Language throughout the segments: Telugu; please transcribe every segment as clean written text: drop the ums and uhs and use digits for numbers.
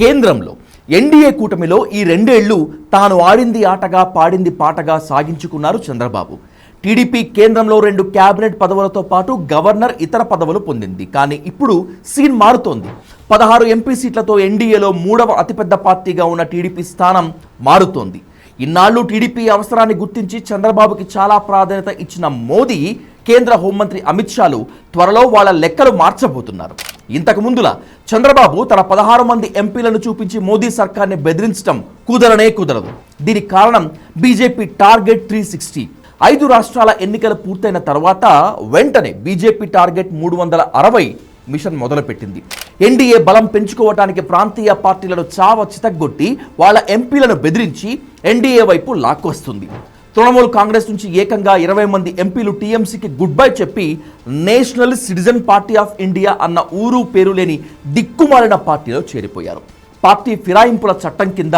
కేంద్రంలో ఎన్డీఏ కూటమిలో ఈ రెండేళ్లు తాను ఆడింది ఆటగా పాడింది పాటగా సాగించుకున్నారు చంద్రబాబు. టీడీపీ కేంద్రంలో 2 క్యాబినెట్ పదవులతో పాటు గవర్నర్ ఇతర పదవులు పొందింది. కానీ ఇప్పుడు సీన్ మారుతోంది. 16 ఎంపీ సీట్లతో ఎన్డీఏలో 3వ అతిపెద్ద పార్టీగా ఉన్న టీడీపీ స్థానం మారుతోంది. ఇన్నాళ్లు టీడీపీ అవసరాన్ని గుర్తించి చంద్రబాబుకి చాలా ప్రాధాన్యత ఇచ్చిన మోదీ, కేంద్ర హోంమంత్రి అమిత్ షాలు త్వరలో వాళ్ళ లెక్కలు మార్చబోతున్నారు. ఇంతకు ముందులా చంద్రబాబు తన 16 మంది ఎంపీలను చూపించి మోదీ సర్కార్ని బెదిరించడం కుదరదు. దీనికి కారణం బీజేపీ టార్గెట్ 360. 5 రాష్ట్రాల ఎన్నికలు పూర్తయిన తర్వాత వెంటనే బీజేపీ టార్గెట్ 360 మిషన్ మొదలుపెట్టింది. ఎన్డీఏ బలం పెంచుకోవటానికి ప్రాంతీయ పార్టీలను చితగ్గొట్టి వాళ్ళ ఎంపీలను బెదిరించి ఎన్డీఏ వైపు లాక్కొస్తుంది. తృణమూల్ కాంగ్రెస్ నుంచి ఏకంగా 20 మంది ఎంపీలు టీఎంసీకి గుడ్ బై చెప్పి national citizen party of India అన్న ఊరు పేరు లేని దిక్కుమాలిన పార్టీలో చేరిపోయారు. పార్టీ ఫిరాయింపుల చట్టం కింద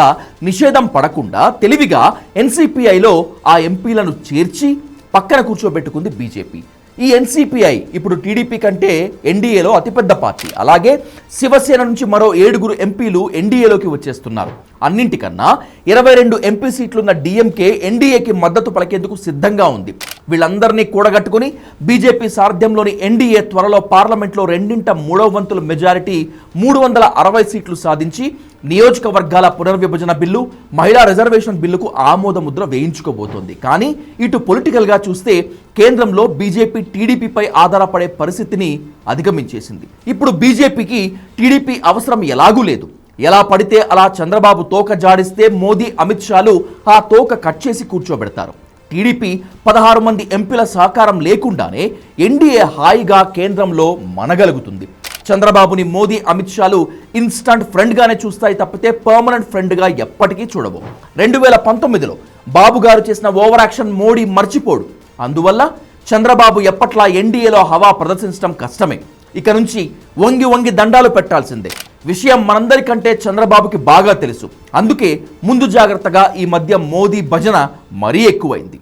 నిషేధం పడకుండా తెలివిగా ఎన్సీపీఐలో ఆ ఎంపీలను చేర్చి పక్కన కూర్చోబెట్టుకుంది బీజేపీ. ఈ ఎన్సీపీఐ ఇప్పుడు టీడీపీ కంటే ఎన్డీఏలో అతిపెద్ద పార్టీ. అలాగే శివసేన నుంచి మరో 7 ఎంపీలు ఎన్డీఏలోకి వచ్చేస్తున్నారు. అన్నింటికన్నా 22 ఎంపీ సీట్లున్న డీఎంకే ఎన్డీఏకి మద్దతు పలికేందుకు సిద్ధంగా ఉంది. వీళ్ళందరినీ కూడగట్టుకుని బీజేపీ సారథ్యంలోని ఎన్డీఏ త్వరలో పార్లమెంట్లో 2/3 మెజారిటీ 360 సీట్లు సాధించి నియోజకవర్గాల పునర్విభజన బిల్లు, మహిళా రిజర్వేషన్ బిల్లుకు ఆమోదముద్ర వేయించుకోబోతోంది. కానీ ఇటు పొలిటికల్గా చూస్తే కేంద్రంలో బీజేపీ టీడీపీపై ఆధారపడే పరిస్థితిని అధిగమించేసింది. ఇప్పుడు బీజేపీకి టీడీపీ అవసరం ఎలాగూ లేదు. ఎలా పడితే అలా చంద్రబాబు తోక జాడిస్తే మోదీ, అమిత్ షాలు ఆ తోక కట్ చేసి కూర్చోబెడతారు. టీడీపీ 16 మంది ఎంపీల సహకారం లేకుండానే ఎన్డీఏ హాయిగా కేంద్రంలో మనగలుగుతుంది. చంద్రబాబుని మోదీ, అమిత్ షాలు ఇన్స్టంట్ ఫ్రెండ్గానే చూస్తాయి తప్పితే పర్మనెంట్ ఫ్రెండ్గా ఎప్పటికీ చూడవు. 2019లో బాబు గారు చేసిన ఓవర్ యాక్షన్ మోడీ మర్చిపోడు. అందువల్ల చంద్రబాబు ఎప్పట్లా ఎన్డీఏలో హవా ప్రదర్శించడం కష్టమే. ఇక నుంచి వంగి దండాలు పెట్టాల్సిందే. విషయం మనందరికంటే చంద్రబాబుకి బాగా తెలుసు. అందుకే ముందు జాగ్రత్తగా ఈ మధ్య మోదీ భజన మరీ ఎక్కువైంది.